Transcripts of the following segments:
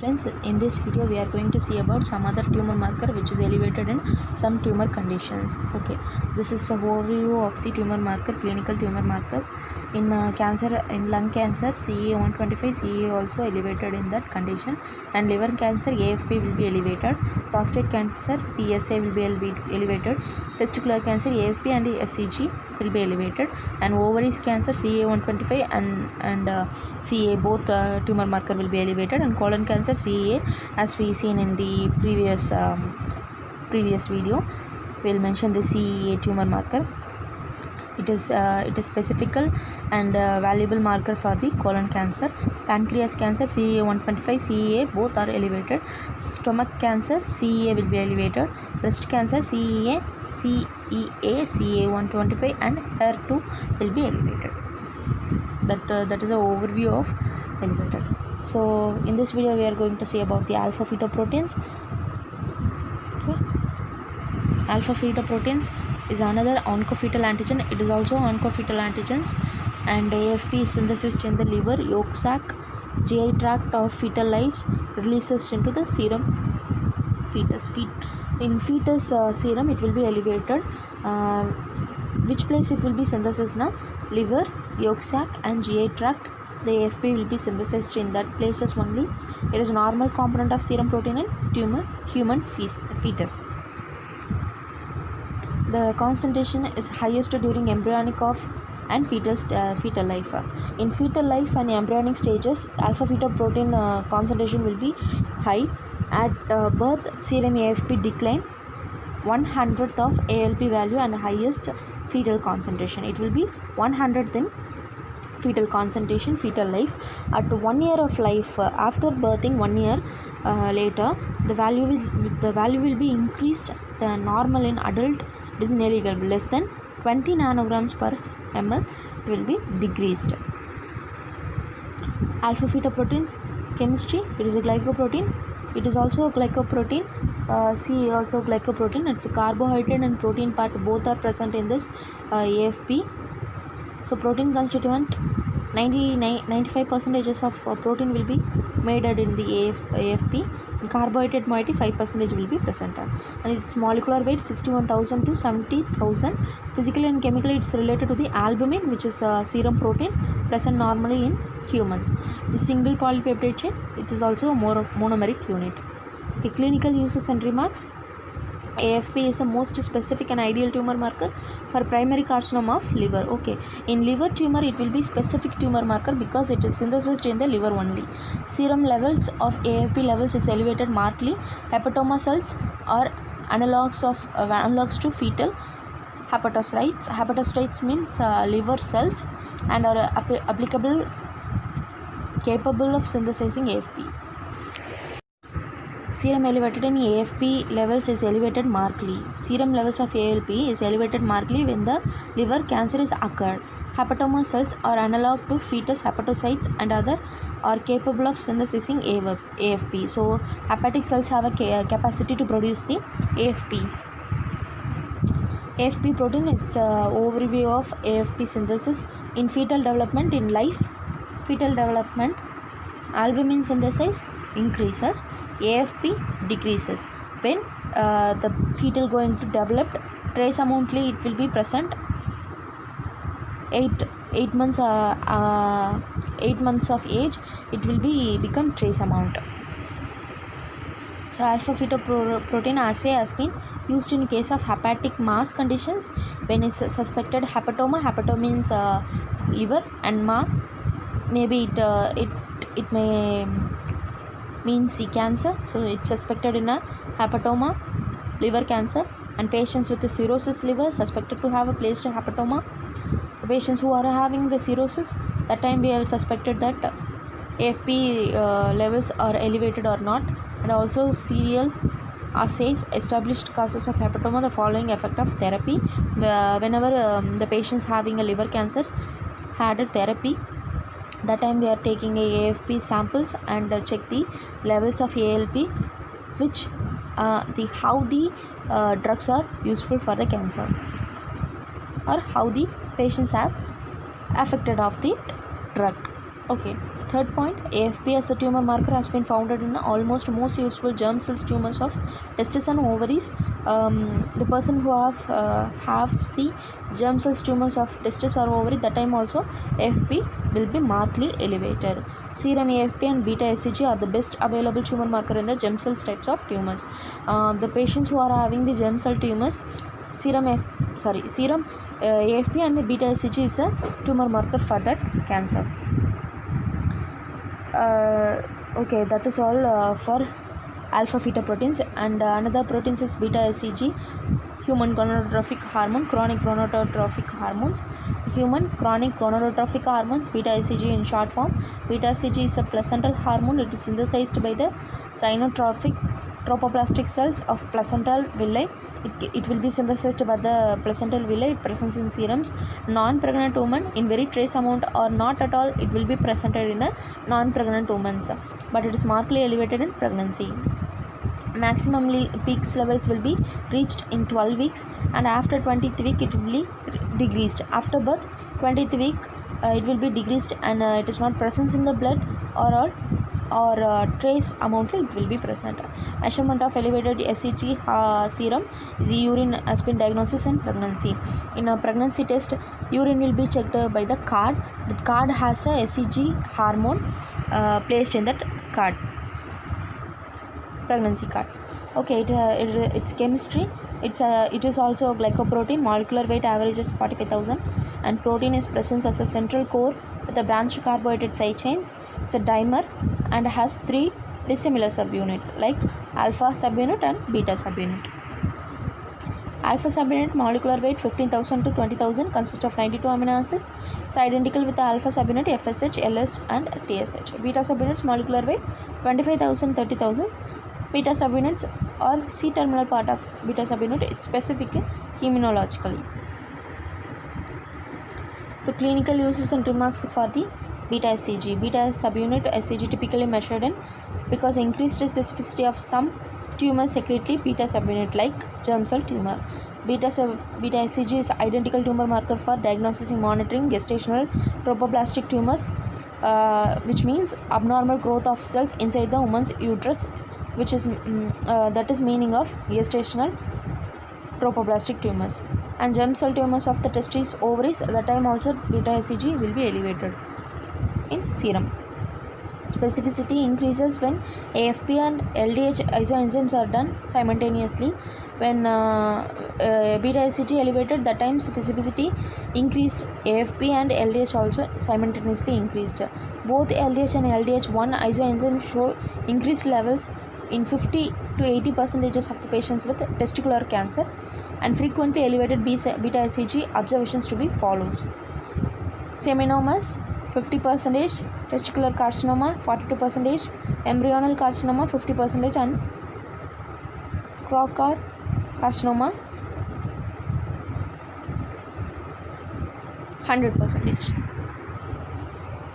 Friends, in this video we are going to see about some other tumor marker which is elevated in some tumor conditions. Okay, this is a overview of the tumor marker, clinical tumor markers. In cancer, in lung cancer, CA 125, CA also elevated in that condition, and liver cancer, AFP will be elevated. Prostate cancer, PSA will be elevated. Testicular cancer, AFP and SCG will be elevated, and ovaries cancer, CA 125 and CA both tumor marker will be elevated, and colon cancer CA, as we seen in the previous video. We'll mention the CEA tumor marker. It is specifical and valuable marker for the colon cancer. Pancreas cancer CA 125, CEA both are elevated. Stomach cancer CEA will be elevated. Breast cancer CEA, CA 125 and HER2 will be elevated. That is an overview of elevated. So in this video we are going to see about the alpha fetoproteins. Okay, alpha fetoproteins is another oncofetal antigen. It is also oncofetal antigens, and AFP is synthesized in the liver, yolk sac, GI tract of fetal lives, releases into the serum fetus. In fetus serum it will be elevated. Which place it will be synthesized now? Liver, yolk sac and GI tract. The AFP will be synthesized in that places only. It is a normal component of serum protein in human fetus. The concentration is highest during embryonic and fetal life. In fetal life and embryonic stages, alpha fetoprotein concentration will be high. At birth, serum AFP decline 1/100th of ALP value, and highest fetal concentration. It will be 100th in fetal concentration, fetal life. At 1 year of life, after birthing 1 year later, the value will be increased. The normal in adult is negligible, less than 20 nanograms per ml. It will be decreased. Alpha fetoproteins chemistry. It is a glycoprotein. It is also a glycoprotein. C also glycoprotein. It's a carbohydrate and protein part both are present in this AFP. So protein constituent 95% of protein will be made in the AFP. Carbohydrate moiety 5% will be present, and its molecular weight 61,000 to 70,000. Physically and chemically it's related to the albumin, which is a serum protein present normally in humans. The single polypeptide chain, it is also a monomeric unit. Okay, clinical uses and remarks. AFP is the most specific and ideal tumor marker for primary carcinoma of liver. Okay, in liver tumor it will be specific tumor marker because it is synthesized in the liver only. Serum levels of AFP levels is elevated markedly. Hepatoma cells are analogs to fetal hepatocytes. Hepatocytes means liver cells and are capable of synthesizing AFP. Serum elevated in AFP levels is elevated markedly. Serum levels of ALP is elevated markedly when the liver cancer is occurred. Hepatoma cells are analog to fetus hepatocytes and other are capable of synthesizing AFP. So hepatic cells have a capacity to produce the AFP. AFP protein, it's overview of AFP synthesis in fetal development. In life, fetal development, albumin synthesis increases, AFP decreases. When the fetal going to develop, trace amountly it will be present. 8 months of age, it will become trace amount. So alpha fetoprotein assay has been used in case of hepatic mass conditions when it's suspected hepatoma. Hepatoma means liver, and ma maybe it may means C cancer. So it's suspected in a hepatoma, liver cancer, and patients with the cirrhosis liver suspected to have a placed hepatoma. The patients who are having the cirrhosis, that time we have suspected that AFP levels are elevated or not. And also serial assays established causes of hepatoma, the following effect of therapy. Whenever the patients having a liver cancer had a therapy, that time we are taking AFP samples and check the levels of ALP, which how the drugs are useful for the cancer, or how the patients have affected of the drug. Okay, third point, AFP as a tumor marker has been found in almost most useful germ cells tumors of testes and ovaries. The person who have germ cells tumors of testes or ovary, that time also AFP will be markedly elevated. Serum AFP and beta HCG are the best available tumor marker in the germ cells types of tumors. The patients who are having the germ cell tumors, serum AFP and beta HCG is a tumor marker for that cancer. Okay, that is all for alpha fetoproteins, and another proteins is beta HCG, human gonadotrophic hormone, chronic gonadotrophic hormones, human chronic gonadotrophic hormones, beta HCG in short form. Beta HCG is a placental hormone. It is synthesized by the cynotrophic tropoplastic cells of placental villi. It will be synthesized by the placental villi. It presents in serums. Non-pregnant women in very trace amount or not at all, it will be presented in a non-pregnant women, but it is markedly elevated in pregnancy. Maximally peaks levels will be reached in 12 weeks, and after 20th week it will be decreased. After birth 20th week it will be decreased, and it is not present in the blood or trace amount it will be present. Measurement of elevated HCG serum is urine has been diagnosis in pregnancy. In a pregnancy test, urine will be checked by the card. The card has a HCG hormone placed in that card, pregnancy card. Okay, its chemistry, it is also glycoprotein. Molecular weight averages 45,000, and protein is present as a central core with a branched carbohydrate side chains. It's a dimer and has 3 dissimilar subunits like alpha subunit and beta subunit. Alpha subunit molecular weight 15,000 to 20,000, consists of 92 amino acids. It's identical with the alpha subunit FSH, LS and TSH. Beta subunits molecular weight 25,000, 30,000. Beta subunits or C-terminal part of beta subunit, it's specific immunologically. So clinical uses and remarks for the beta HCG. Beta subunit HCG typically measured in because increased specificity of some tumors secretly beta subunit like germ cell tumor. Beta HCG is identical tumor marker for diagnosis and monitoring gestational tropoplastic tumors, which means abnormal growth of cells inside the woman's uterus, which is that is meaning of gestational tropoplastic tumors. And germ cell tumors of the testes, ovaries, at the time also beta HCG will be elevated in serum. Specificity increases when AFP and LDH isoenzymes are done simultaneously. When beta HCG elevated, that time specificity increased. AFP and LDH also simultaneously increased. Both LDH and LDH1 isoenzymes show increased levels in 50 to 80% of the patients with testicular cancer, and frequently elevated beta HCG observations to be follows. Seminomas 50%, testicular carcinoma 42%, embryonal carcinoma 50%, and Crocker carcinoma 100%.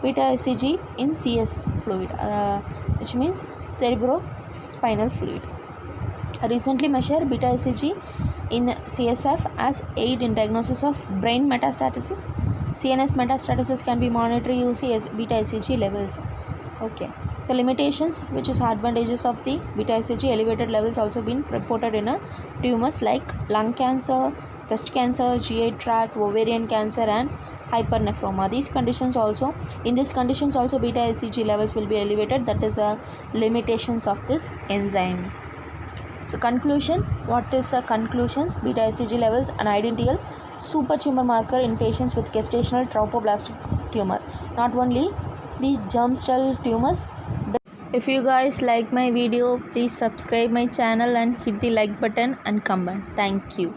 Beta HCG in CS fluid, which means cerebrospinal fluid. Recently measured beta HCG in CSF as aid in diagnosis of brain metastasis. CNS metastasis can be monitored using beta HCG levels. Okay, so limitations, which is advantages of the beta HCG elevated levels also been reported in tumors like lung cancer, breast cancer, GI tract, ovarian cancer, and hypernephroma. These conditions also, in these conditions also beta HCG levels will be elevated. That is limitations of this enzyme. So conclusion, what is the conclusions? Beta HCG levels an identical super tumor marker in patients with gestational tropoplastic tumor, not only the germ cell tumors. If you guys like my video, please subscribe my channel and hit the like button and comment. Thank you.